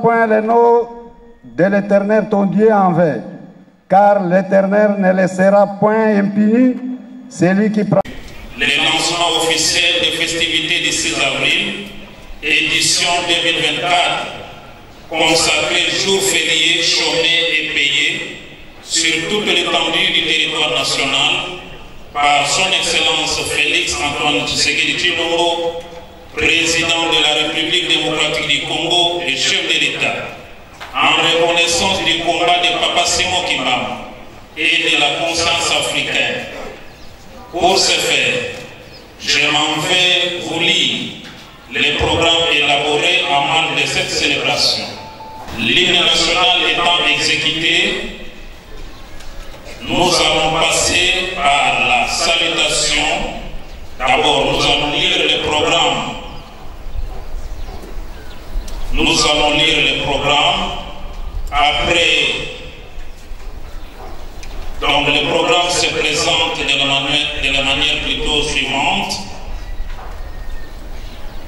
Point les noms de l'Éternel ton Dieu en vain, car l'Éternel ne laissera point impuni celui qui prend. Les lancements officiels des festivités du 6 avril, édition 2024, consacré jour férié, chômé et payé sur toute l'étendue du territoire national par son Excellence Félix Antoine Tshisekedi Tshilombo, président de la République démocratique du Congo et chef de l'État, en reconnaissance du combat de Papa Simon Kimam et de la conscience africaine. Pour ce faire, je m'en vais vous lire les programmes élaborés en marge de cette célébration. L'hymne national étant exécuté, nous allons passer par la salutation. D'abord, nous allons lire les programmes. Nous allons lire les programmes. Après, donc le programme se présente de la manière plutôt suivante.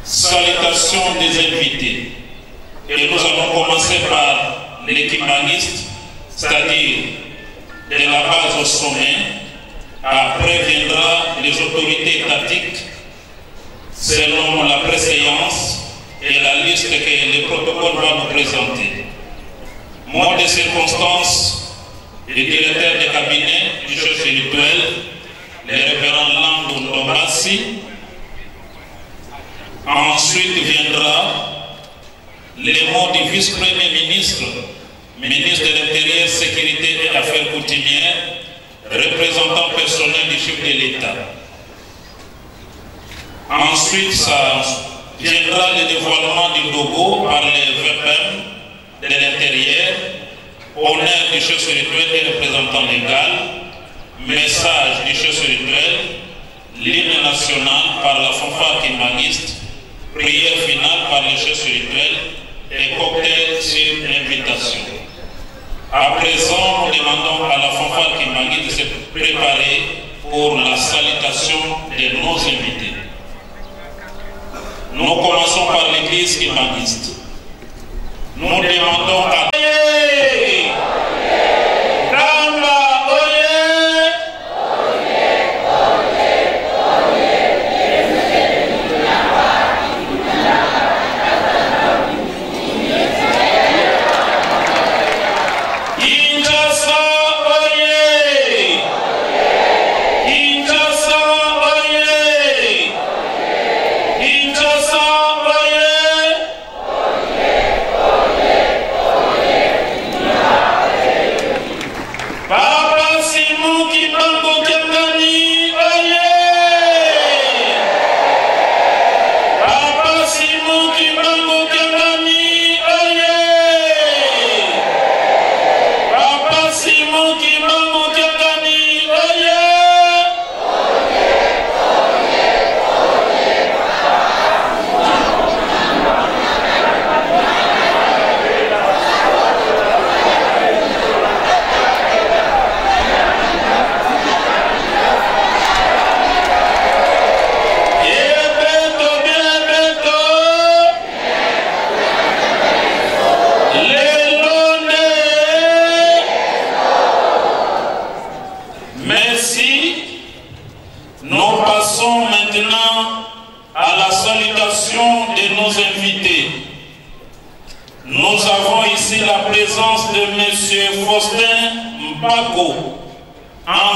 Salutation des invités. Et nous allons commencer par l'équipagiste, c'est-à-dire de la base au sommet. Après viendra les autorités étatiques selon la préséance et la liste que le protocole va nous présenter. Mot de circonstance, le directeur de cabinet du chef spirituel, le révérend Landou Ndobasi. Ensuite viendra les mots du vice-premier ministre, ministre de l'Intérieur, Sécurité et Affaires coutumières, représentant personnel du chef de l'État. Ensuite, ça viendra le dévoilement du logo par les VPM de l'Intérieur, honneur du chef spirituel et représentant légal, message du chef spirituel, l'hymne national par la fanfare kimbanguiste, prière finale par le chef spirituel et cocktail sur invitation. À présent, nous demandons à la fanfare kimbanguiste de se préparer pour la salutation de nos invités. Nous commençons par l'église kimbanguiste. Nous demandons à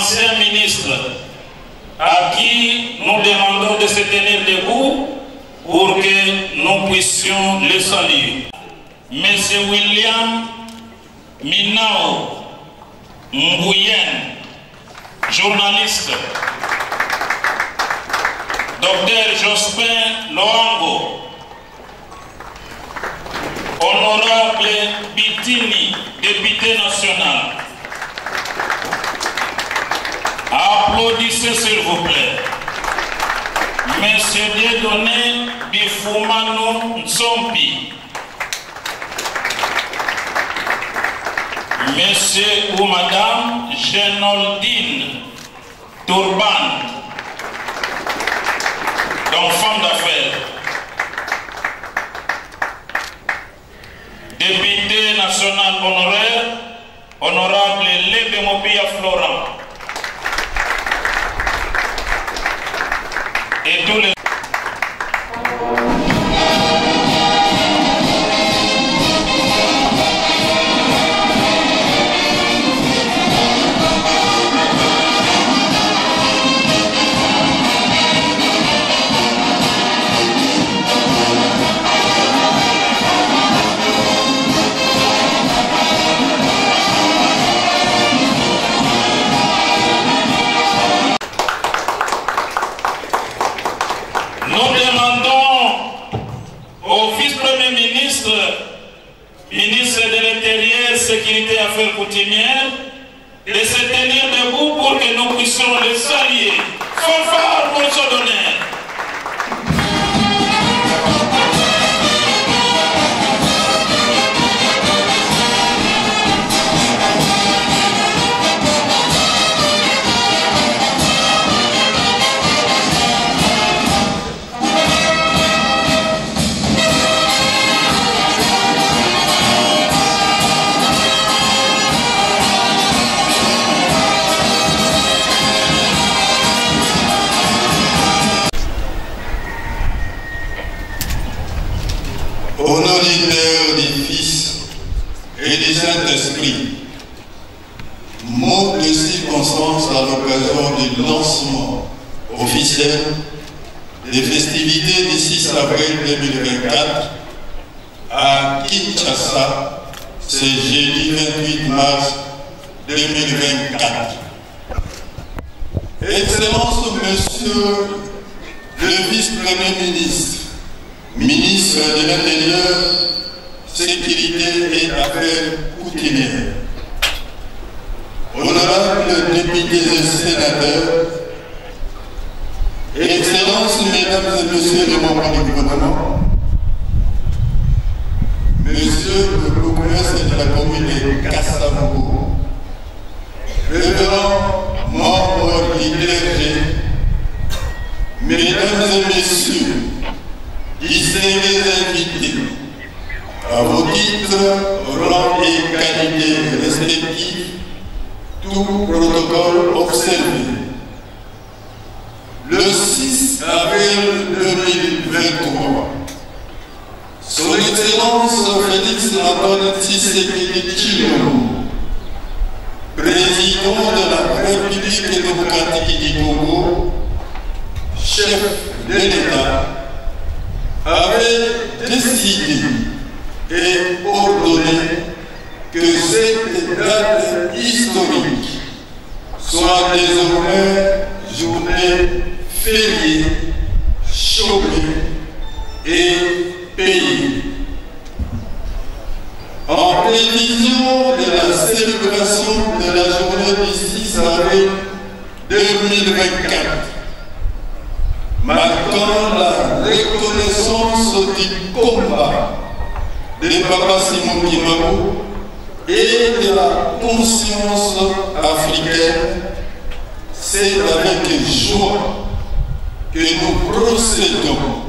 ancien ministre, à qui nous demandons de se tenir debout pour que nous puissions le saluer. Monsieur William Minao Nguyen, journaliste. Docteur Jospin Loango, honorable Bitini, député national. Applaudissez s'il vous plaît. Monsieur Dieudonné Bifumano Ntsompi. Monsieur ou Madame Genoldine Tourban, donc femme d'affaires. Député national honoraire, honorable Lebemopia Florent. Et tous les... Ministre de l'Intérieur, Sécurité et Affaires coutumières, de se tenir debout pour que nous puissions les saluer. Fanfare pour son honneur. Au nom du Père, du Fils et du Saint-Esprit, mot de circonstance à l'occasion du lancement officiel des festivités du 6 avril 2024 à Kinshasa, ce jeudi 28 mars 2024. Excellence, Monsieur le Vice-Premier ministre, Ministre de l'Intérieur, Sécurité et Affaires coutumières, honorables députés et sénateurs, Excellences, Mesdames et Messieurs les membres du gouvernement, Monsieur le Bourgmestre de la commune de Kassavou, révérends membres du clergé, Mesdames et Messieurs, distingués invités, à vos titres, rangs et qualités respectifs, tout protocole observé. Le 6 avril 2023, Son Excellence Félix Antoine Tshisekedi Tshilombo, président de la République démocratique du Congo, chef de l'État, avait décidé et ordonné que cette date historique soit désormais journée fériée, chômée et payée. En prévision de la célébration de la journée du 6 avril 2024, marquant la reconnaissance du combat de Papa Simon Kimabou et de la conscience africaine, c'est avec joie que nous procédons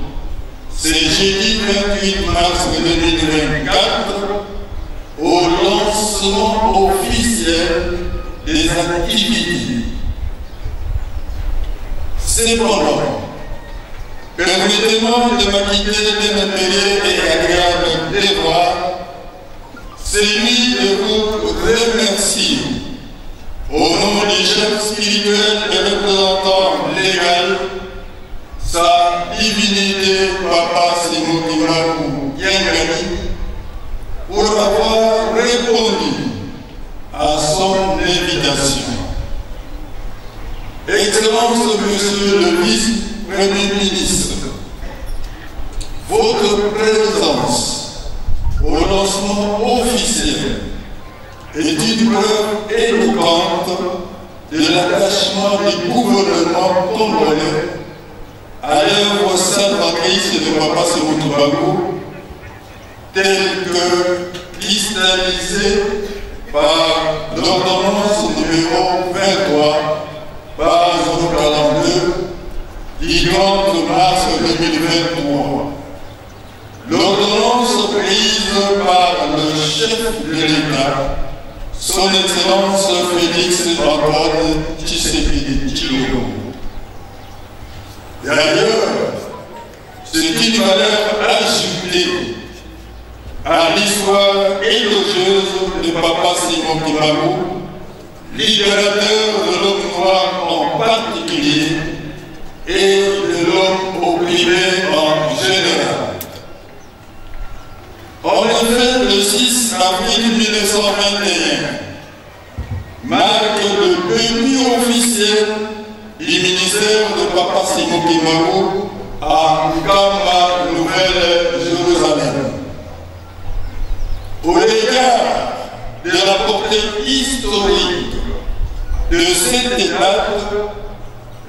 ce jeudi 28 mars 2024 au lancement officiel des activités. Cependant, permettez-moi de m'acquitter d'un intérêt et agréable devoir, celui de vous remercier au nom du chef spirituel et représentant légal, sa divinité Papa Simon Kimabou Yangani, pour avoir répondu à son invitation. Excellence, Monsieur le Vice-Premier ministre, votre présence au lancement officiel est une preuve éloquente de l'attachement du gouvernement congolais à l'œuvre salvatrice de Papa Sémou Toubago, telle que cristallisée par l'ordonnance numéro 23, base 42 du 30 mars 2023. L'ordonnance prise par le chef de l'État, son Excellence Félix Antoine Tshisekedi Tshilombo. D'ailleurs, c'est une valeur ajoutée à l'histoire élogieuse de Papa Simon Kimbangu, libérateur de l'homme noir en particulier et de l'homme opprimé en général. En effet, le 6 avril 1921 marque le début officiel du ministère de Papa Simon Kimbangu à Nkamba, Nouvelle-Jérusalem. Au regard de la portée historique de cette étape,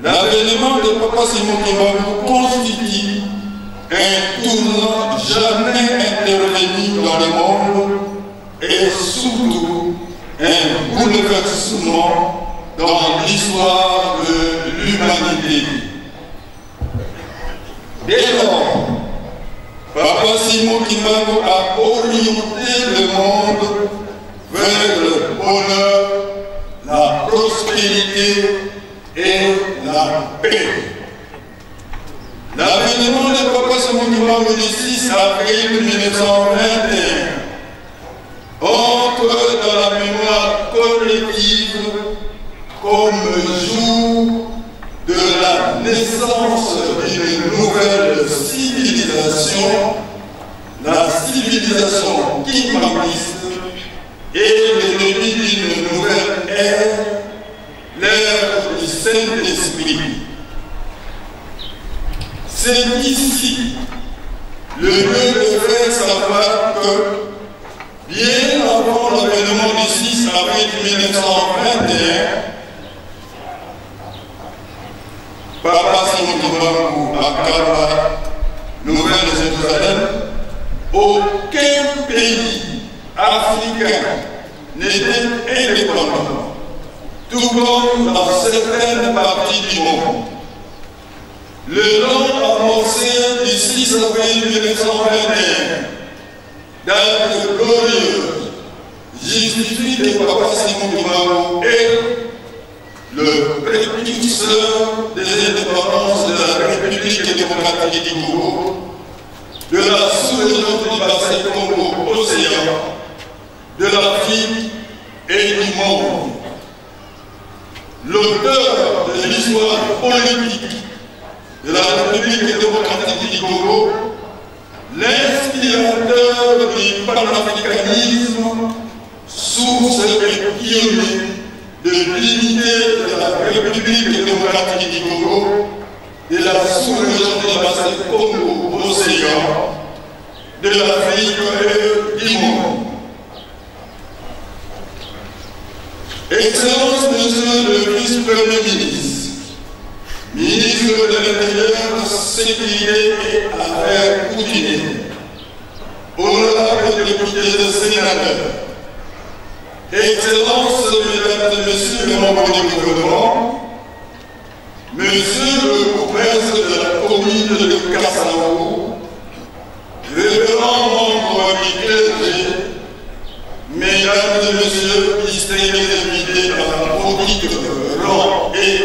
l'avènement de Papa Simon Kimbangu constitue un tournant jamais intervenu dans le monde et surtout un bouleversement dans l'histoire de l'humanité. Dès lors, Papa Simon Kimbangu a orienté le monde vers le bonheur, la prospérité et la paix. L'avènement de Papa Simon Kimbangu du 6 avril 1921 entre dans la mémoire collective comme jour de la naissance d'une nouvelle civilisation, la civilisation kimbanguiste, et le début d'une nouvelle ère, l'ère du Saint-Esprit. C'est ici le lieu de faire savoir que, bien avant l'avènement du 6 avril 1921, Papa Simon Kimbangu à Nkamba, Nouvelle-Jérusalem, aucun pays africain n'était indépendant, tout comme dans certaines parties du monde. Le long amorcé du 6 avril 1921, date glorieuse, justifie que Papa Simon Kimbangu est le précurseur des indépendances de la République démocratique du Congo, de la sous-région du bassin Congo-Océan, de l'Afrique et du monde. L'auteur de l'histoire politique de la République démocratique du Congo, l'inspirateur du panafricanisme, source et pionnier de l'unité de la République démocratique du Congo, de la sous-région du bassin Congo-Océan, de l'Afrique et du monde. Excellence, Monsieur le Vice-Premier ministre, ministre de l'Intérieur, Sécurité et Affaires coutumières, honorable député et sénateur, Excellences, Mesdames et Messieurs les membres du gouvernement, Monsieur le prince de la commune de Kassaou, révérends membres du clergé, Mesdames et Messieurs, distingués invités à vos titres, rang et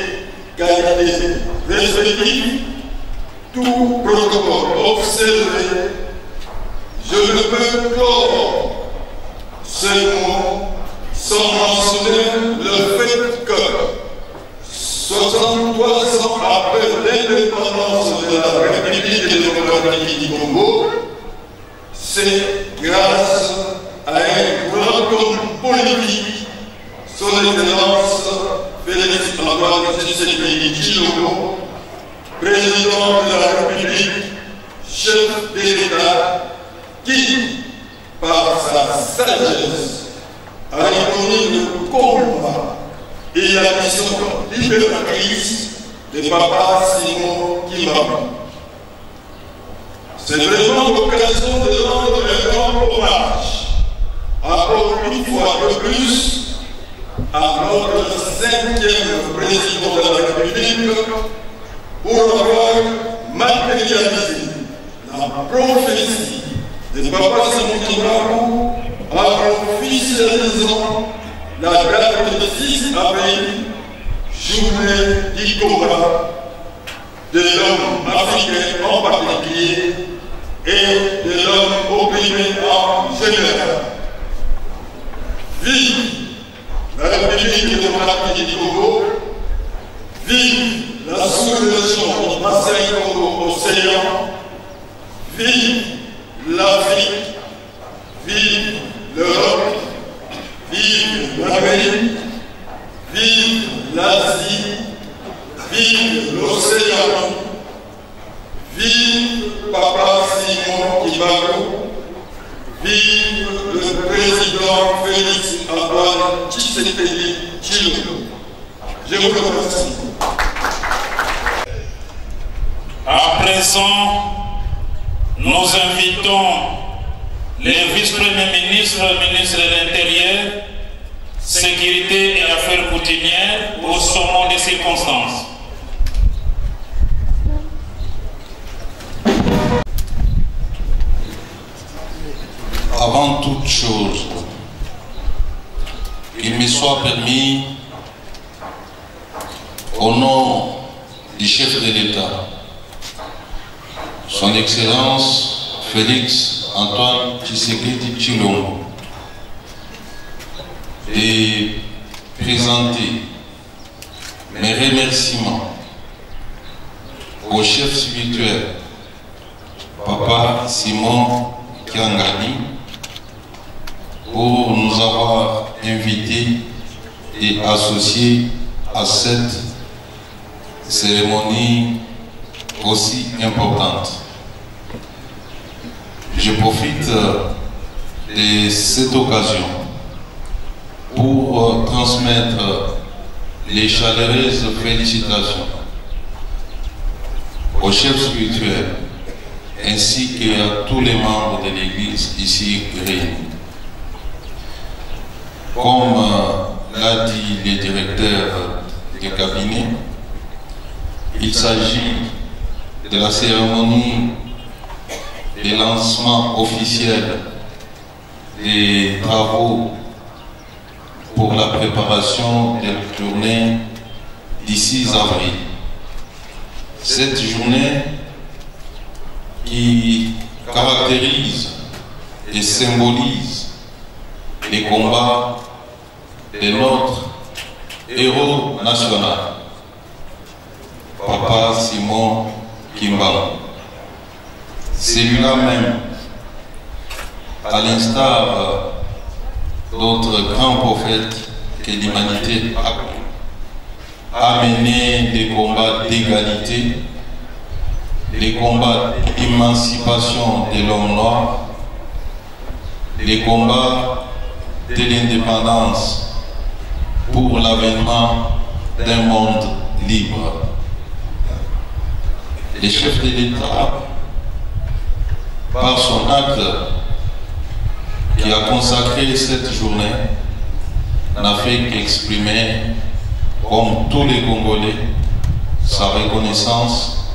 qualité respectifs, tout protocole observé, je ne peux clore ces mots sans mentionner le fait que 63 ans après l'indépendance de la République démocratique du Congo, c'est grâce à un grand homme politique, son Excellence Félix Antoine Tshisekedi Tshilombo, président de la République, chef de l'État, qui, par sa sagesse, a répondu le combat et la mission libératrice de Papa Simon Kimbangu. C'est vraiment l'occasion de rendre un grand hommage, encore une fois de plus, à notre 5e président de la République pour avoir matérialisé la prophétie de Papa Simon Kimbarou en officialisant la date du 6 avril, journée du combat de l'homme africain en particulier et de l'homme opprimé en général. Vive la République démocratique du Congo, vive la sous-région du bassin Congo-Océan, vive l'Afrique, vive l'Europe, vive l'Amérique, vive l'Asie, vive l'Océan, vive Papa Simon Kimbarou, vive le président Félix Antoine Tshisekedi Tshilombo. Je vous remercie. À présent, nous invitons les vice-premiers ministres, ministres de l'Intérieur, Sécurité et Affaires coutumières au sommet des circonstances. Avant toute chose, il me soit permis, au nom du chef de l'État, Son Excellence Félix Antoine Tshisekedi Tshilombo, de présenter mes remerciements au chef spirituel Papa Simon Kiangani pour nous avoir invités et associés à cette cérémonie aussi importante. Je profite de cette occasion pour transmettre les chaleureuses félicitations au chef spirituel ainsi qu'à tous les membres de l'Église ici réunis. Comme l'a dit le directeur du cabinet, il s'agit de la cérémonie de lancement officiel des travaux pour la préparation de la journée du 6 avril. Cette journée qui caractérise et symbolise les combats de notre héros national, Papa Simon Kimbarou. Celui-là même, à l'instar d'autres grands prophètes que l'humanité a mené des combats d'égalité, les combats d'émancipation de l'homme noir, les combats de l'indépendance pour l'avènement d'un monde libre. Le chef de l'État, par son acte qui a consacré cette journée, n'a fait qu'exprimer, comme tous les Congolais, sa reconnaissance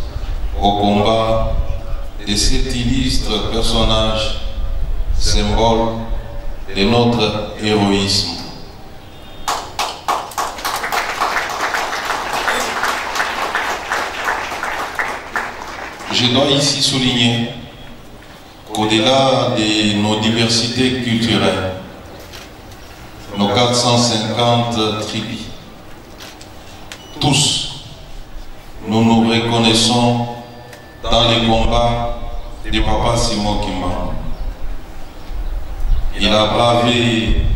au combat de cet illustre personnage, symbole de notre héroïsme. Je dois ici souligner qu'au-delà de nos diversités culturelles, nos 450 tribus, tous, nous nous reconnaissons dans les combats de Papa Simon Kimbarou. Il a bravé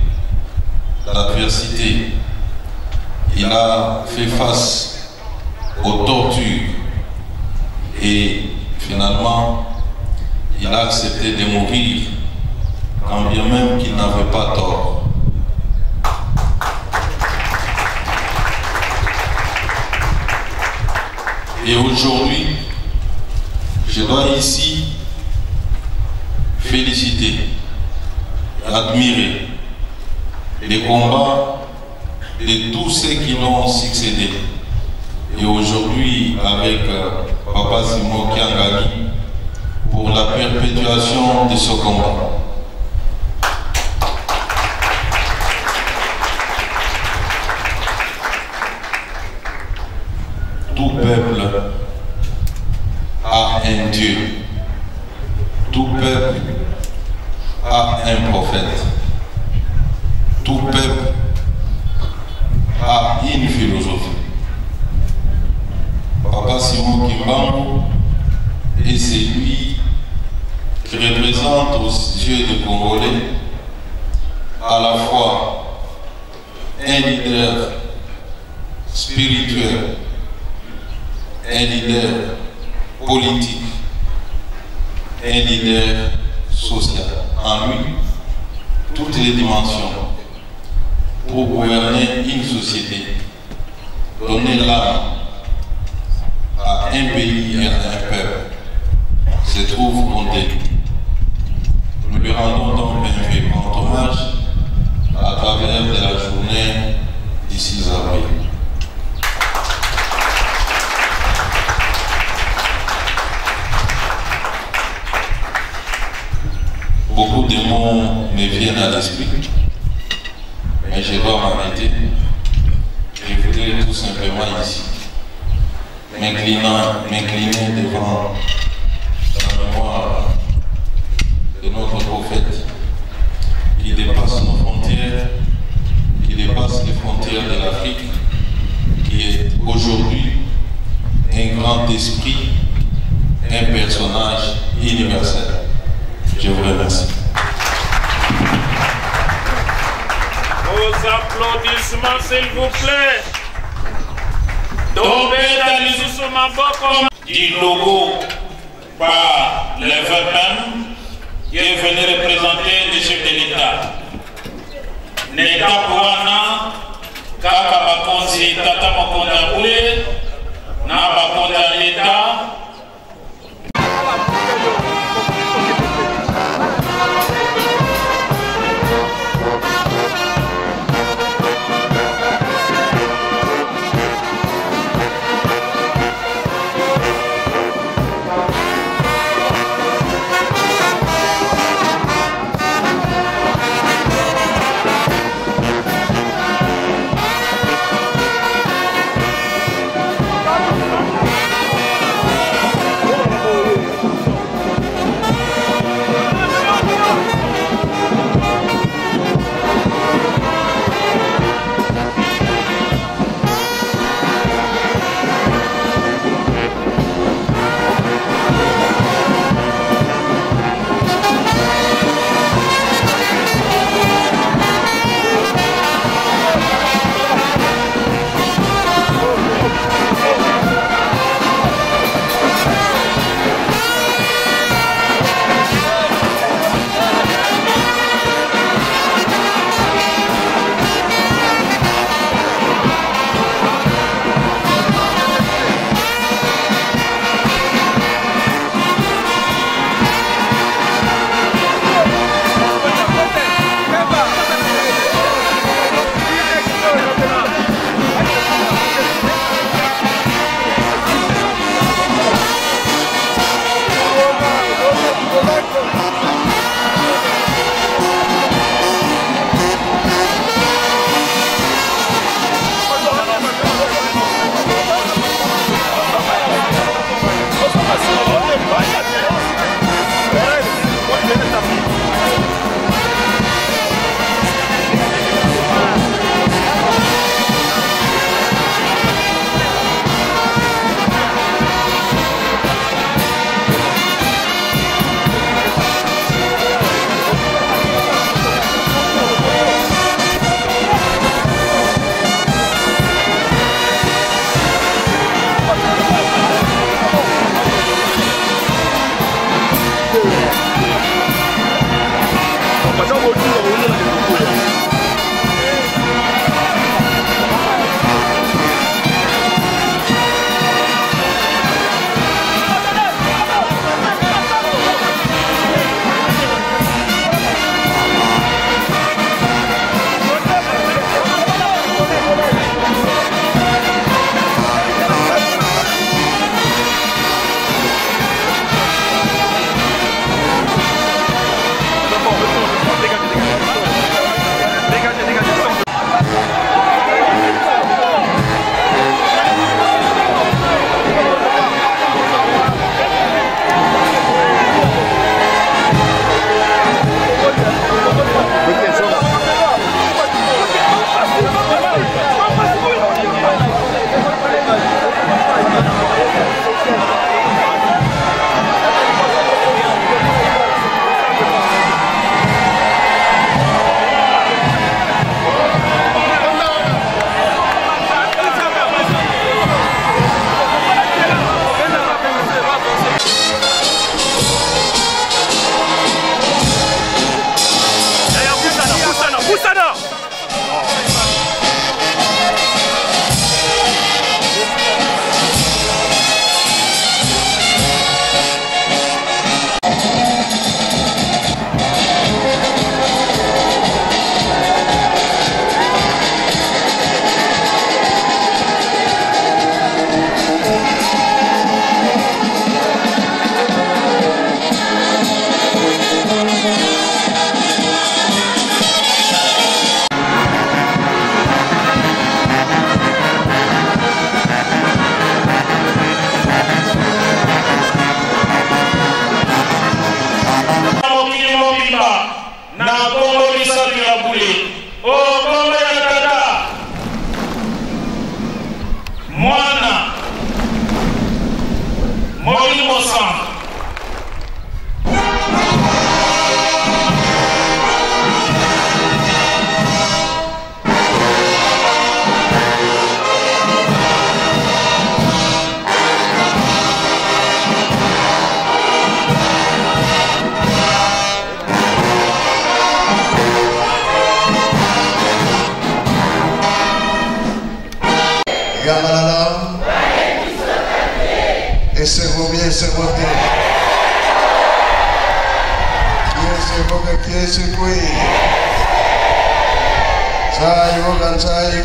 l'adversité, il a fait face aux tortures et finalement il a accepté de mourir quand bien même qu'il n'avait pas tort. Et aujourd'hui, je dois ici féliciter, admirer les combats de tous ceux qui l'ont succédé. Et aujourd'hui, avec Papa Simon Kiangagi, pour la perpétuation de ce combat. Tout peuple a un Dieu. Tout peuple a un prophète. Tout peuple a une philosophie. Papa Simon Kimbangu est celui qui représente aux yeux des Congolais à la fois un leader spirituel, un leader politique, un leader social. En lui, toutes les dimensions pour gouverner une société, donner l'âme à un pays et à un peuple, se trouve compté. Nous lui rendons donc un vibrant hommage à travers de la journée du 6 avril. Beaucoup de mots me viennent à l'esprit, mais je dois m'arrêter. Je voudrais tout simplement ici m'incliner devant la mémoire de notre prophète qui dépasse nos frontières, qui dépasse les frontières de l'Afrique, qui est aujourd'hui un grand esprit, un personnage universel. Je vous remercie. Vos applaudissements, s'il vous plaît. Du logo par les eux-mêmes qui est venu représenter le chef de l'État. N'État Pouana, Kaka Bakonzi, Tata Makonda Boulé, Na Bakonda l'État. Egamalala. Et c'est voté. Qui est ce qui ça y est,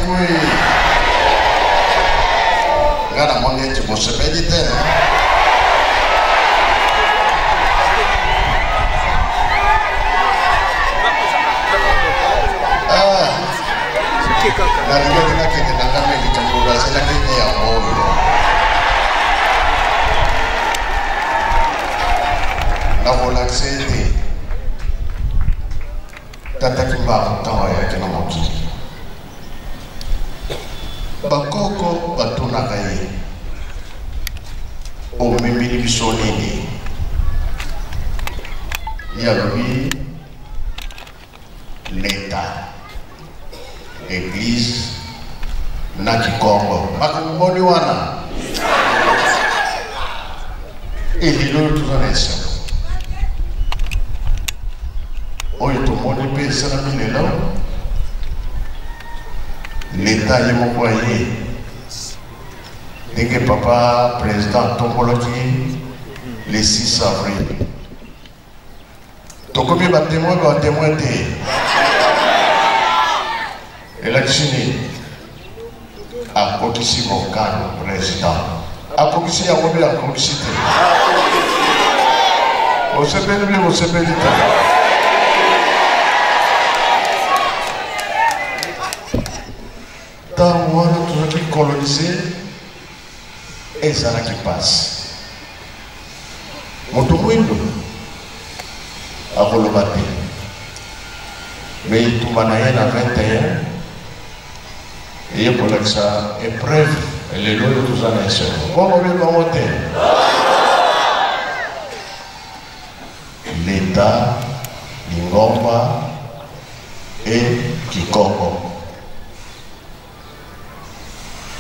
Gana money tu peux se méditer. La libertà che ti dà la medica, se la crede a voi. La volaxete. Tata kimba tawa ya kina moki. Bakoko batuna kai. O mimili bisonini. Ya lui l'État. Église na Kikongo makumoni wana elilo tuzanesa oyo tomoni mpe esalami lelo l'État ye moko aye ndenge papa président tombolaki le 6 avril tokomi batémoin te élection a kokisi mokano président a kokisi ya mobi a kokisi te osepeli te ntango wana tozalaki colonise ezalaki pasi moto mwindo akoloba te me etumba na ye na 21 et pour ça épreuve les lois de tous les nations. Comment on va monter? L'État, l'Ingomba et Kikongo.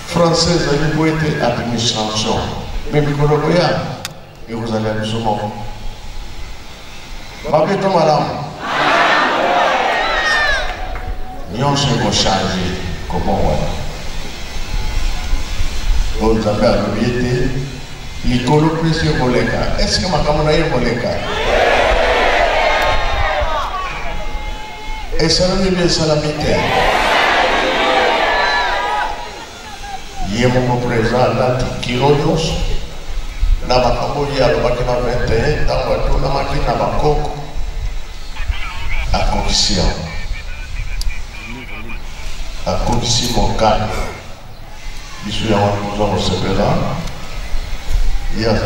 Français, vous avez été administration. Mais vous avez et vous allez à l'usumon. Ma bête madame. Nous avons changé. Comment on va? On a fait l'école précieux Moleka. Est-ce que ma camarade est Moleka? Et ça n'a pas salamité. Il y a mon président là qui renoncent. Na bakamboya bakina 21 tango na makina bakoko. A commission. A commission mondiale. Biso ya wana mosepela. Il y a des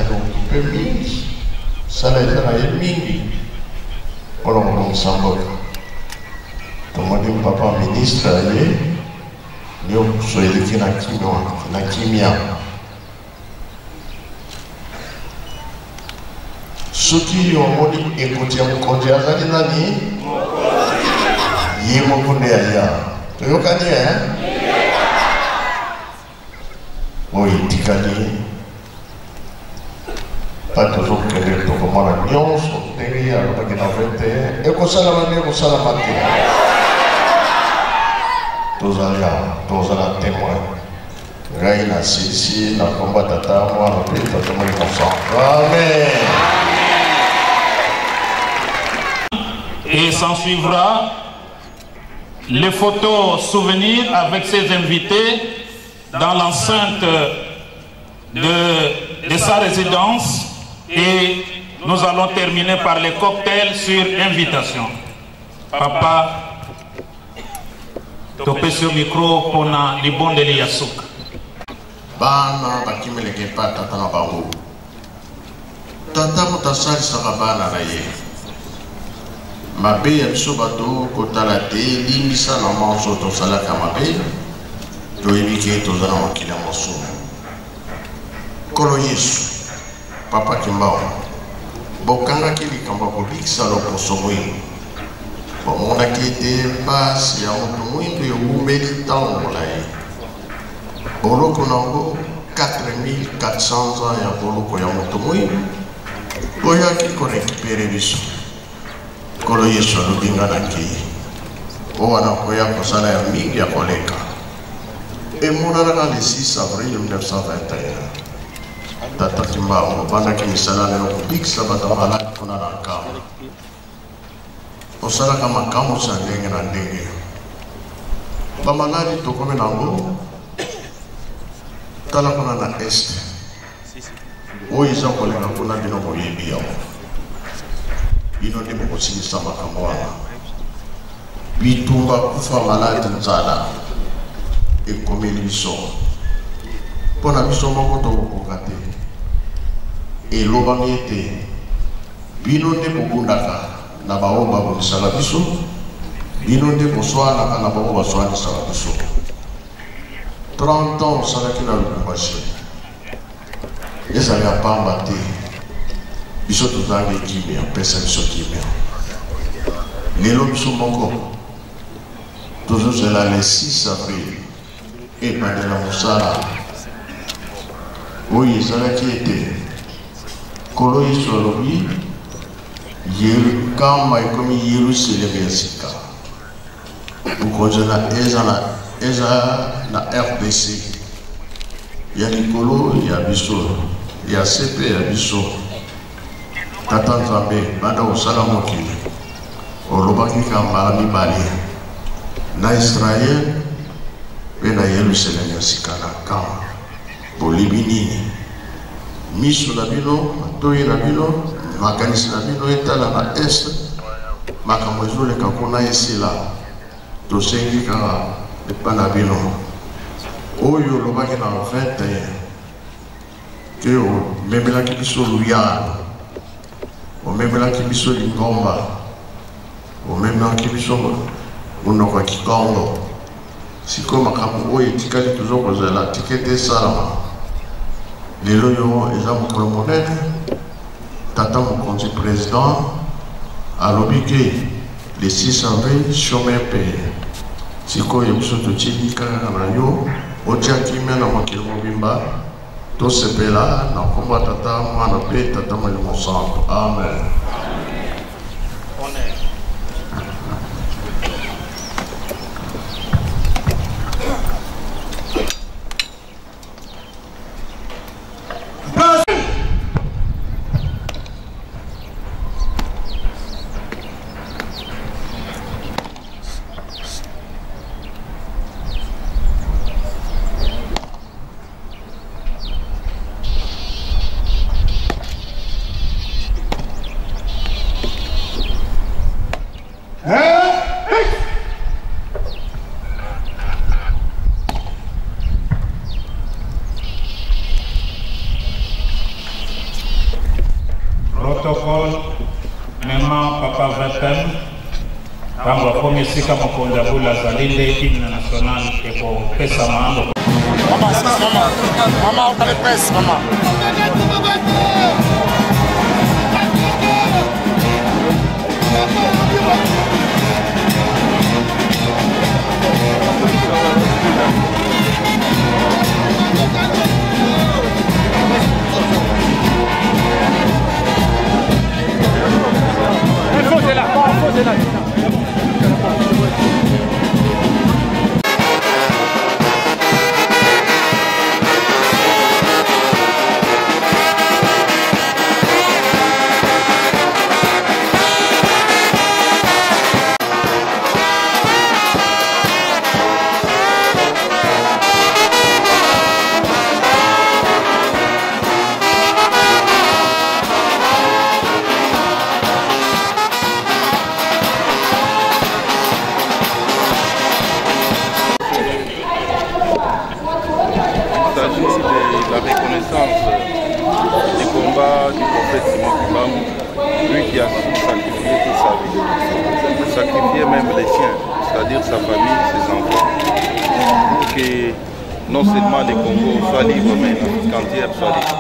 peu mingi. Ça n'a été mingi. Pour on s'en va. Papa ministre allé. Nous sommes électés na kimia. Ceux qui ont écouté mon côté à Zadinani, ils m'ont connu ailleurs. Tu as gagné, hein? Oui, tu gagnes. Pas toujours que les gens comme la Lyon sont derrière le paquet d'enfants. Et qu'on s'en a mis, qu'on s'en a maté. Tous allons témoin. Gaïna Sissi, la combat tata, moi, le pays, tata, moi, il consent. Amen. Et s'en suivra les photos souvenirs avec ses invités dans l'enceinte de sa résidence et nous allons terminer par les cocktails sur invitation. Papa, topé sur le micro pour les bons de l'Iyasouk. Bana bakimeleke pa tata na bango. Tata mutasali sakabana na ye. Mabe ya biso bato kotala te limbisa na manso tosalaka mabe toyebi ke toza na mokili ya mosusu. Nkolo Yesu papa Kimbao bokangaki likambo ya kobikisa loposo mwindu bomonaki ete mpasi ya moto mwindu ewumeli ntango molayi boloko nango 4400 ans ya boloko ya moto mwindu boyaki korekipere biso. Nkolo Yesu alobi nga nakei o wana koya kosala ya mingi ya koleka Et mon le 6 avril 1921. Tata Kimbao, pendant que nous sommes allés au Pic, ça va être malade qu'on a dans le camp. On s'est allé comme un camp, on s'est allé dans le dégueu. Ba malade, tout comme un ango. Tala qu'on a dans l'Est. Oui, ils ont collé dans le camp, ils ont collé bien. Ils ont dit beaucoup si ça m'a camoana. Bitumba kufa malade nzala. Et comme ils sont. Pour la mission, on va et l'obangité, bino de Bogundaka, Nabaoba de Salabiso, bino de Boswana, Nabaoba Swan de Salabiso. 30 ans, ça n'a qu'à le passer. Et ça n'a pas battu. Biso tout dans les Guinéens, personne sur Guinéens. Les lobes sont encore. Toujours c'est là le 6 avril. Et pas de la Moussara. Oui, ça n'a qui était. Kolo Isolobi, Kama comme Yerusalem Sika. Pour que na RDC. Il y a Nicolo, il y a Bissot, il y a CP, il y a Bissot. Tatan Zambé, Banda Osalamoki, Olobaki Kamalami Bali, na Israël, et na Yerusalem Sika na Kama, pour Libini. Miso Labino, Toy Labino, Makanis Labino, Etala na Est, Makamozo le Kakuna ici là, Tosengi Kara, le Panabino. Oyo Lobaki na 21, que o Memela Kibiso Luyano, o Memela Kibiso Lingomba, o Memela Kibiso Unokwa Kikongo. Si comme Makamu Oye Tikali toujours posé la ticket Salama. Les loyaux, ils ont mon monnaie. Tata mon conseil président a l'obligé les 6 avril chemin payé. Si quoi il y a besoin de tirer caranayo, au tien qui mène à mon kilomobimba, tout ce pays là, n'a combat tata, moi n'a pas tata mon sang. Amen. Protocole, maintenant Papa Vatem, dans le premier cycle, on a vu la Zalinde, hymne national, et pour Pessamando. Maman, on est presse, maman. La reconnaissance du combat du prophète Simon Kimbangu, lui qui a su sacrifier toute sa vie, sacrifier même les siens, c'est-à-dire sa famille, ses enfants, pour que non seulement le Congo soit libre, mais l'Afrique entière soit libre.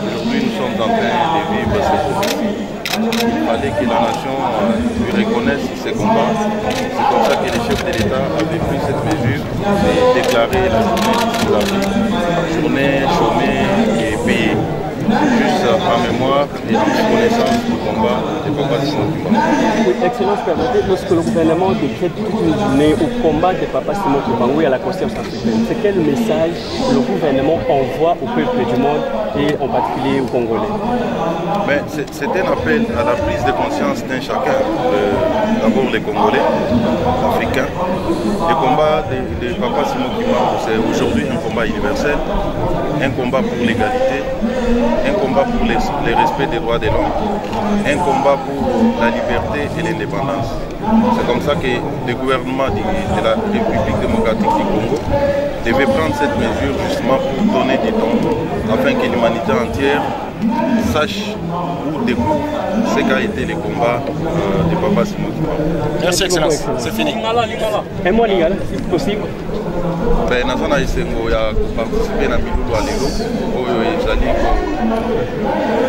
Aujourd'hui, nous sommes en train de vivre ce combat. Il fallait que la nation lui reconnaisse ses combats. C'est comme ça que les chefs de l'État avaient pris cette mesure de déclarer la journée de l'Afrique, journée chômée et payée. juste en mémoire et en reconnaissance du combat des Papa Simon Kimbangu. Oui, Excellence, permettez, lorsque le gouvernement décrète toute une journée au combat des Papa Simon Kimbangu et à la conscience africaine, c'est quel message le gouvernement envoie au peuple du monde et en particulier aux Congolais? C'est un appel à la prise de conscience d'un chacun, d'abord les Congolais, africains. Le combat des Papa Simon Kimbangu, c'est aujourd'hui un combat universel, un combat pour l'égalité, un combat pour le respect des droits de l'homme, un combat pour la liberté et l'indépendance. C'est comme ça que le gouvernement de la République démocratique du Congo devait prendre cette mesure justement pour donner du temps afin que l'humanité entière sache ou découvre ce qu'a été le combat de Papa Simon Kimbangu. Merci Excellence, c'est fini. Un mot lingala, si possible. Nazana Isengo ya participer na bilulu ya lelo oyo ezali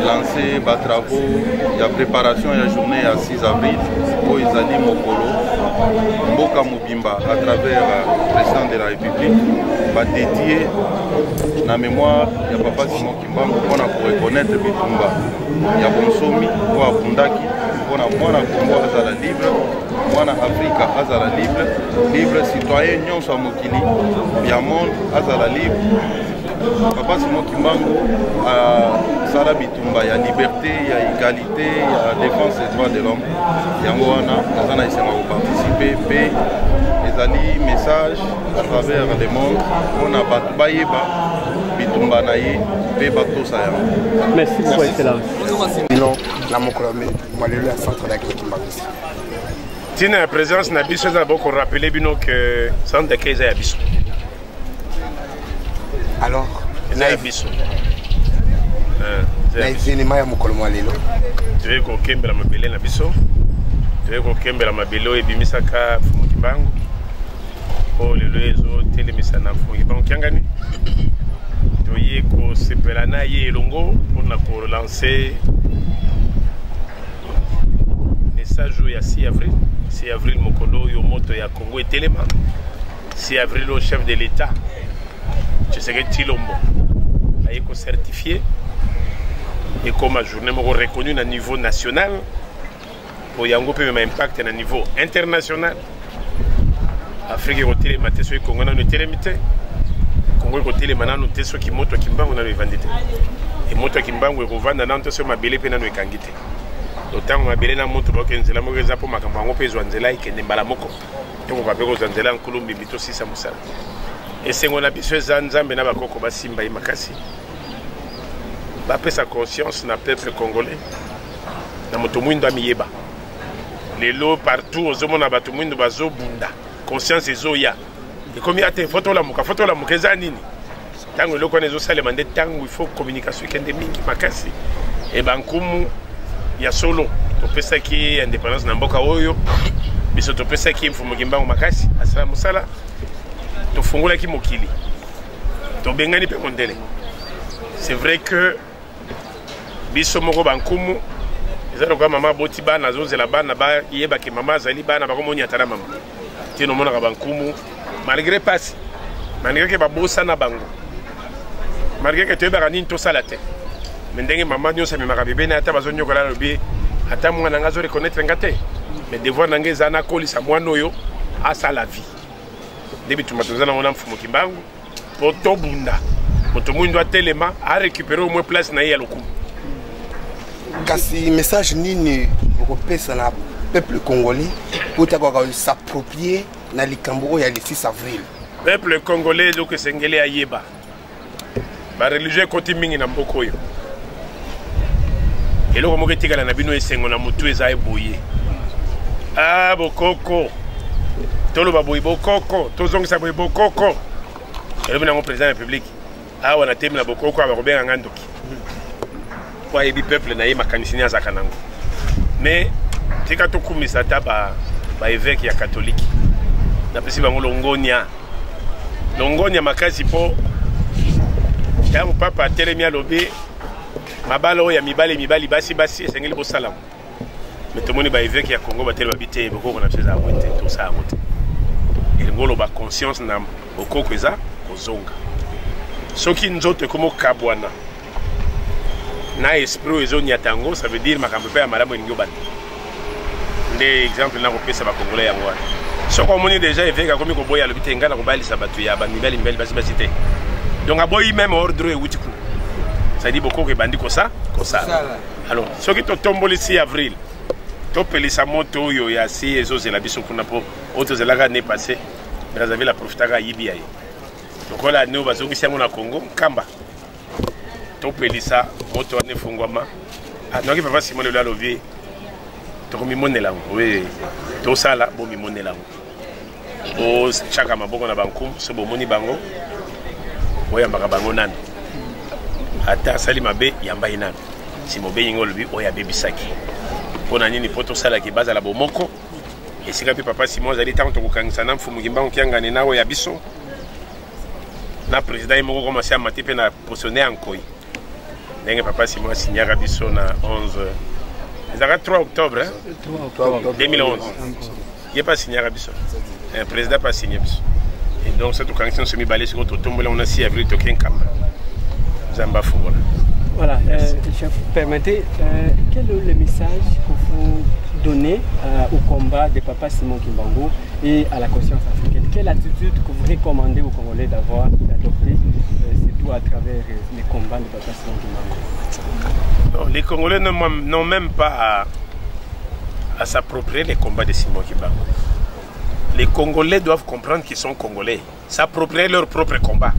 lancer ba travaux ya préparation ya journée ya 6 avril oyo ezali mokolo mboka mobimba à travers le président de la République va dédier na mémoire ya Papa Simon Kimbangu pour reconnaître bitumba ya bonsomi po abundaki mpona mwana Congo azala libre, mwana Afrika azala libre citoyen nyonso ya mokili ya monde azala libre. Papa Simon Kimbangu asala bitumba ya liberté, ya égalité, ya défense des droits de l'homme. Yango wana naza na esenga koparticipe mpe ezali message à travers le monde mpona bato bayeba bitumba na ye mpe batosa yango. Merci beaucoup, Excellence. Na mokolo malelo ya centre d'accueil Kimbangu. Tina la présence na biso za boko rappeler bino que centre d'accueil za ya biso. Alors, na biso. Na événement ya mokolo malelo. Tu veux ko kembela mabele na biso. Tu veux ko kembela mabelo e bimisaka Fumu Kimbangu. O lelo ezo telemisa na Fumu Kimbangu kiangani. Toye ko sepela na ye elongo pour ko relancer message ya 6 avril. 6 avril mokolo yo moto ya Congo etelema. 6 avril au chef de l'État. Tshisekedi Tshilombo a été certifié et comme journée reconnue à niveau national pour yango peut même impact à niveau international. Afrique est maté sur Congo na télémité. Congo est télémana no teso ki moto Kimbangu na vendite. Et moto Kimbangu est revendre na nto sur mabele pe na no ekangite. Autant mabele na moto ba kenzela mo reza po makambo ngo pe zwanzela ikende mbala moko. Donc va pe ko zwanzela nkulumbi bito sisa musala. Et c'est qu'on a besoin de na bakoko basimba imakasi. Ba pesa conscience na peuple congolais. Na moto mwindo amiyeba. Lelo partout ozomona bato mwindo bazo bunda. Conscience ezoya. Et comme ya te photo la muka za nini. Tango loko nezo sale mande tango il faut communication kende mingi makasi. Et bankumu ya solo to pesa ki indépendance na mboka oyo. Biso to pesa ki Fumu Kimbangu makasi asala musala. Tofungula ki mokili to bengani pe mondele. C'est vrai que biso moko bankumu ezalo kwa mama boti bana zozela bana ba yeba ke mama zali bana ba komoni atala mama tino mona ka bankumu malgré passe malgré que babosa na bango malgré que te ba nini to salate mendenge mama nyo sa mimaka bebe na ata bazonyo kola lobi ata mwana ngazo reconnaître ngate mais devoir nangeza na kolisa mwana oyo asa la vie. Depuis tout le monde, on a Fumu Kimbangu pour Tobunda. Pour tout le monde doit tellement à récupérer au moins place na yaloku. Kasi message nini okopesa na peuple congolais pour s'approprier na likambo ya le 6 avril. Peuple congolais donc sengele ayeba. Ba religieux côté mingi na mboko yo. Eloko moko tikala na bino esengo na mutu eza eboye. Ah bokoko. Tolo baboyi bokoko, tozongisa boyi bokoko. Et le président de la République, on a terminé bokoko avec Robert Ngandoki. Pour aider le peuple, naïe makanisini à Zakanango. Mais, c'est quand on commence à taper, évêque ya catholique. N'appelle pas Longonia. Longonia makasi po. Quand papa telemia lobé, mabalo ya mibali basi c'est ngeli bo salam. Mais tout le monde est évêque ya Congo batel babité beaucoup on a fait ça tout ça à côté. Et ngolo ba conscience na okoko eza kozonga. Soki nzoto komo kabwana. na esprit ezo nyatango, ça veut dire makambo pe ya malamu elingi obanda. Nde exemple na kopesa ba Congolais yango wana. Soko omoni déjà eveka komi koboya lobi te ngana kobalisa bato ya bamibali basi cité. Donc aboyi même ordre euti ku. Ça dit beaucoup que bandi kosa. Alors, ce qui est tombé le 6 avril, topelisa moto yo ya si ezozela biso kuna po otozela ne passé, mais avez la profitaka yibi aye. Donc là nous bazongisa mona Congo kamba. Topelisa moto ne fungwama. Ah non, papa Simon le lovier. To mi monela ngo. Oui. To sala bo mi monela ngo. O chaka maboko na bankum, so bo moni bango. Oyambaka bango nani. Ata sali mabe yamba inani. Si mobe yingo lobi oya bebisaki. Pona nini poto sala ki baza la bomoko. Et si kapi papa Simon zali tanto kokangisa na mfumu kimbango kiangane nawo ya biso. Na président yimoko commencé à mater pe na positionner en koi. Ndenge papa Simon signara biso na 11 le 3 octobre 2011. Il n'est pas signé à Rabisson. Le président n'a pas signé. Et donc, cette occasion, se met balé sur notre tombe. On a 6 avril, Tokin Kam. Zamba Foubola. Voilà, chef, permettez, quel est le message que vous donnez au combat de Papa Simon Kimbangu et à la conscience africaine? Quelle attitude que vous recommandez aux Congolais d'adopter, surtout à travers les combats de Papa Simon Kimbangu? Non, les Congolais n'ont même pas à s'approprier les combats de Simon Kimbangu. Les Congolais doivent comprendre qu'ils sont Congolais, s'approprier leur propre combat.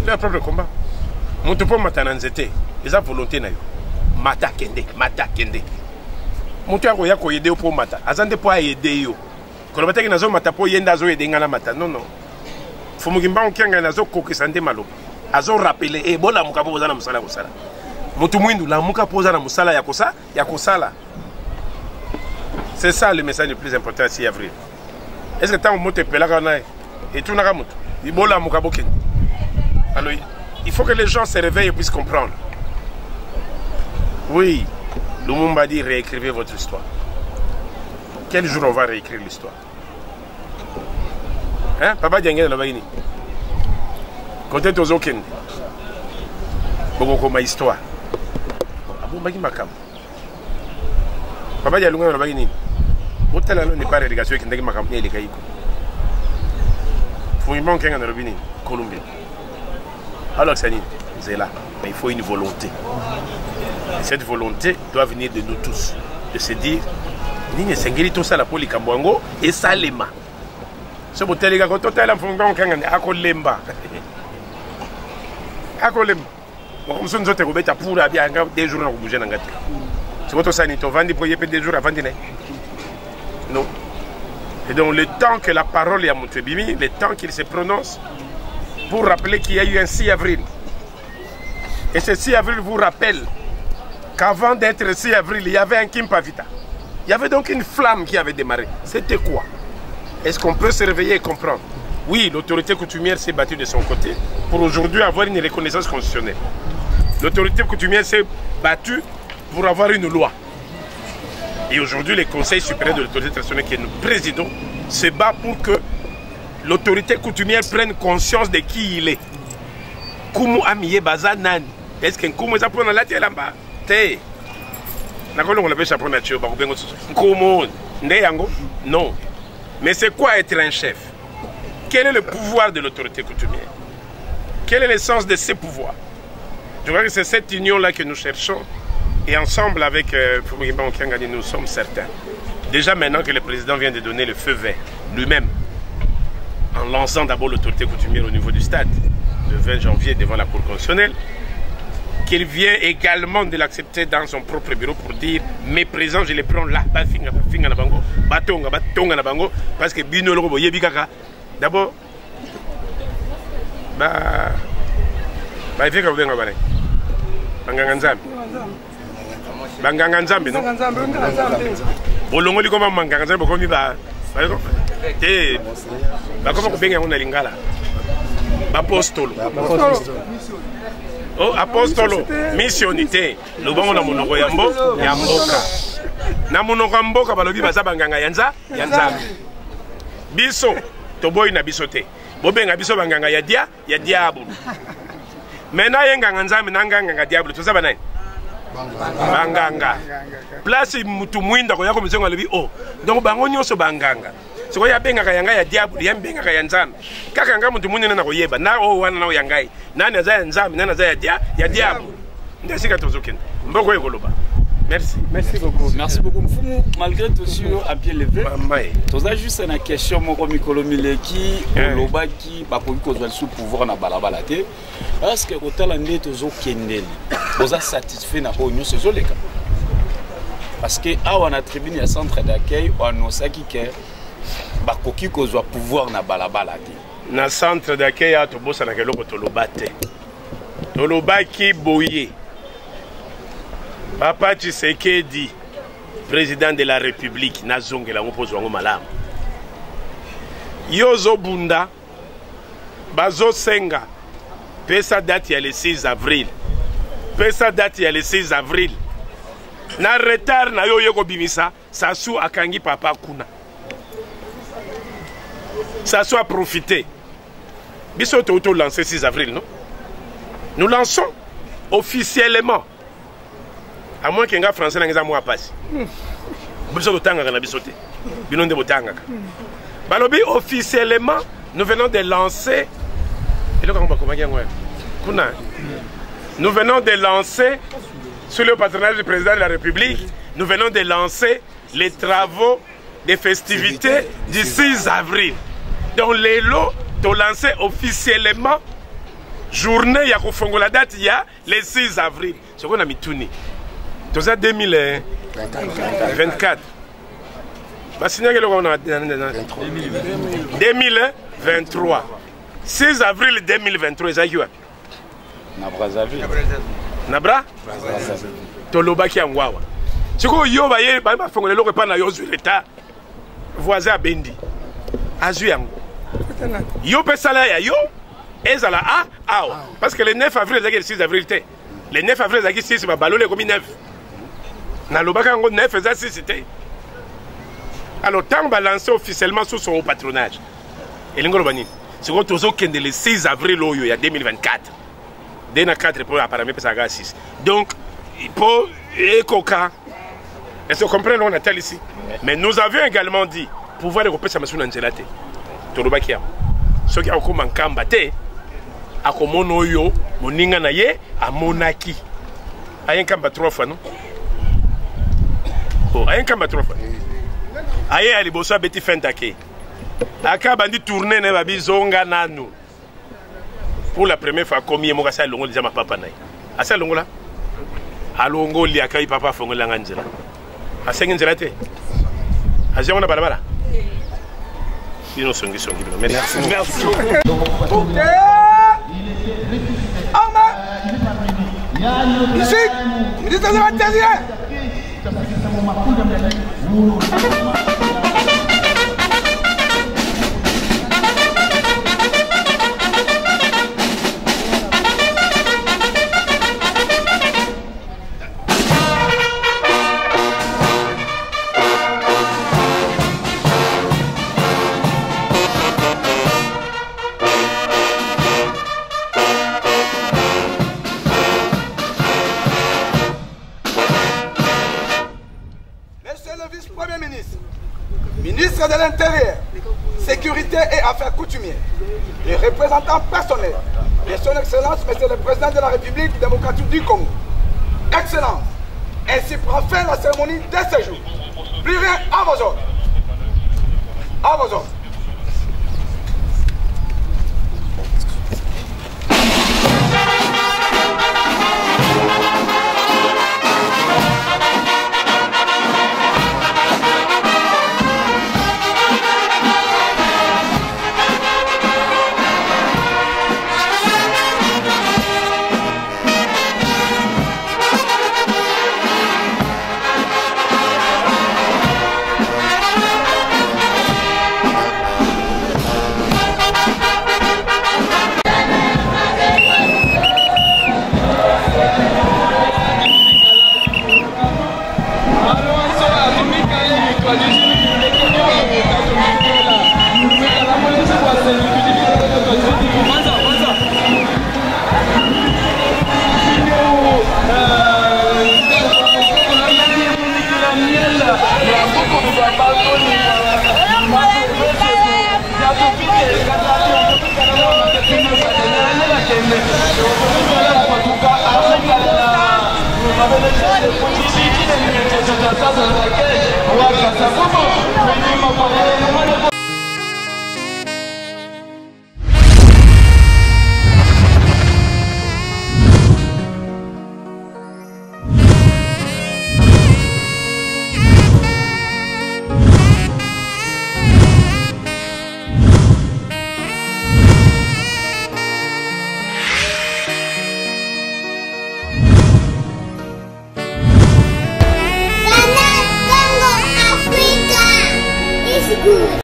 Leur propre combat. Moutoupo matananzete, ils ont volonté na yo. Mata kende. Moutou a koya ko yede pour mata. Azande po aider yo. Ko bataki nazo mata po yenda zo yede ngana mata. Non. Fumu Kimbangu kianga nazo kokisande malo. Azo rappeler e bola muka po zana musala kosala. Moutou mwindu la muka po zana musala ya kosala. C'est ça le message le plus important ici avril. Est-ce que tant moto pelaka na et tout na moto. Ibola muka boken. Alors il faut que les gens se réveillent et puissent comprendre. Oui, Lumumba dit réécrivez votre histoire. Quel jour on va réécrire l'histoire? Hein? Papa Diangen na bagini. Côté Tozoken. Boko ma histoire. Abou bagi makam. Papa Dialunga na bagini. Hôtel n'est pas relégation qui ndaki makam ni elikaiko. Fouimon kenga na robini Colombie. Alors c'est là, mais il faut une volonté. Et cette volonté doit venir de nous tous, de se dire, Nini Sengeli tout ça la poli Kambwango et Salema. Ce bouteille quand total en fond kangane akolemba. Akolemba. Comme ça nous autres robeta pour la bien des jours on bouger ngati. C'est votre sanito vandi pour yéper des jours avant dîner. Non. Et donc le temps que la parole est à Moutebimi, le temps qu'il se prononce pour rappeler qu'il y a eu un 6 avril. Et ce 6 avril vous rappelle qu'avant d'être 6 avril, il y avait un Kimpavita. Il y avait donc une flamme qui avait démarré. C'était quoi? Est-ce qu'on peut se réveiller et comprendre? Oui, l'autorité coutumière s'est battue de son côté pour aujourd'hui avoir une reconnaissance constitutionnelle. L'autorité coutumière s'est battue pour avoir une loi. Et aujourd'hui, le Conseil supérieur de l'autorité traditionnelle que nous présidons se bat pour que l'autorité coutumière prenne conscience de qui il est. Kumu amiye bazanani. Est-ce que Kumu est appris dans la télé là-bas? Té. On appelle chapeau nature. Kumu. Non. Mais c'est quoi être un chef? Quel est le pouvoir de l'autorité coutumière? Quel est le sens de ces pouvoirs? Je crois que c'est cette union-là que nous cherchons. Et ensemble avec Fumugimba Okiangani, nous sommes certains. Déjà maintenant que le président vient de donner le feu vert, lui-même, en lançant d'abord l'autorité coutumière au niveau du stade, le 20 janvier devant la Cour constitutionnelle, qu'il vient également de l'accepter dans son propre bureau pour dire mes présents, je les prends là, parce que Binologo Yebikaka, d'abord, il fait que Banganga Nzambe non bolongo liko manganga Nzambe ko mi ba te ba ko ko benga ngona lingala apostolo oh apostolo missionité lo bango na monoko ya mboka na monoko ya mboka balobi baza banganga ya Nzambe biso to boy na biso te bo benga biso banganga ya diabolo Maintenant, il y a un diable, tout ça, banganga. Place mutumwinda ko yako mzengo lebi oh. Donc bango nyoso banganga. Siko ya benga kayanga ya diable, ya benga kayanzana. Kaka nga mutumwinda na koyeba. Na oh wana na yangai. Nani za nzami, nani za ya diable. Ndesika tozokin. Mboko ekoloba. Merci. Merci beaucoup. Merci beaucoup. Mfumu, malgré tout sur à pied levé. Tu as juste une question mon Mikolo Mileki, Oloba qui ba koki kozwa sous pouvoir na balabala te. Est-ce que otala ndé tozo kendeli? Vous êtes satisfait na ko nyo sezo leka? Parce que awa na tribune ya centre d'accueil on osaki ke ba koki kozwa pouvoir na balabala te. Na centre d'accueil a to bossa na keloko toloba te. Toloba ki boye. Papa Tshisekedi, président de la République, Nazongela Mopozo Malam. Yozo Bunda, Bazo Senga, Pesa date le 6 avril. Pesa date le 6 avril. Na retard na yo yoko bimisa, Sassou akangi papa kuna. Sassou a profité. Biso auto lancé 6 avril, non? Nous lançons officiellement. À moins qu'un gars français n'ait pas moi passe. Officiellement, nous venons de lancer. Nous venons de lancer, sous le patronage du président de la République, nous venons de lancer les travaux des festivités du 6 avril. Donc les lots sont lancés officiellement. Journée, il y a la date, il y a le 6 avril. C'est ce qu'on a mis tout. Tout ça 2024. Bah, sinon, on a 2023. 6 avril 2023, c'est quoi? Nabrazzaville. Nabra? Toloba qui angwawa. C'est quoi yo ba ye ba fongole loko pa na yo zu l'état voisin Bendi. Azu yango. Yo pesala ya yo ezala a parce que le 9 avril c'est le 6 avril té. Le 9 avril c'est 6 ba balole comme 9. Na lobaka ngo 9 ça 6 té. Alors tant balancé officiellement sous son patronage. Et l'ingolo bani. C'est quoi tozo kende le 6 avril oyo ya 2024. Dena 4 pour apparemment ça 6. Donc il faut écoca. Est-ce que vous comprenez, on a tel ici? Mais nous avions également dit pouvoir regrouper sa maison Angelate. Tolobakia. Ce qui a encore manqué en bataille, à Komono yo, Moninga naye, à Monaki. Ayen Kamba 3 fois, non? Oh, Ayen Kamba 3 fois. Ayen Alibosa Betty Fentake. Aka bandi tourner ne babi zonga nanu. Pour la première fois, comme il y a un longo déjà ma papa naï. À ça longo là? À longo li akai papa fongo la ngangela. À 5 ngangela te. À j'ai on a balabala. Ils nous sont dit merci. Merci. Ok. Ahmed. Musique. Ministre de l'Intérieur. Ministre de l'Intérieur, Sécurité et Affaires coutumières, les représentants personnels de son Excellence, Monsieur le Président de la République démocratique du Congo. Excellence, ainsi prend fin la cérémonie de ce jour. Plus rien à vos ordres. À vos ordres. Good.